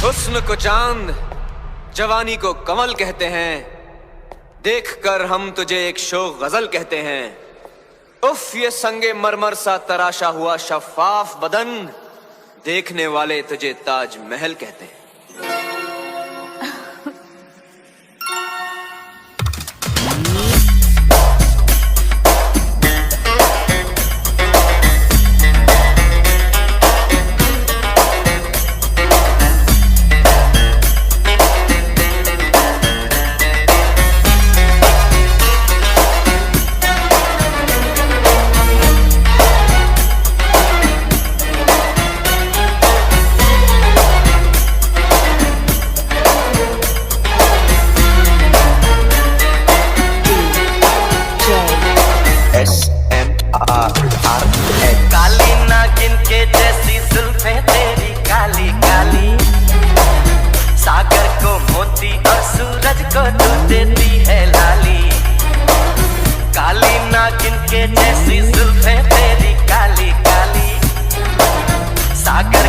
हुस्न को चांद, जवानी को कमल कहते हैं। देख कर हम तुझे एक शोक गजल कहते हैं। उफ ये संगे मरमर सा तराशा हुआ शफाफ बदन, देखने वाले तुझे ताज महल कहते हैं। काली नागिन के जैसी जुल्फें तेरी काली काली, सागर को मोती और सूरज को तू देती है लाली। काली नागिन के जैसी जुल्फें तेरी काली काली, सागर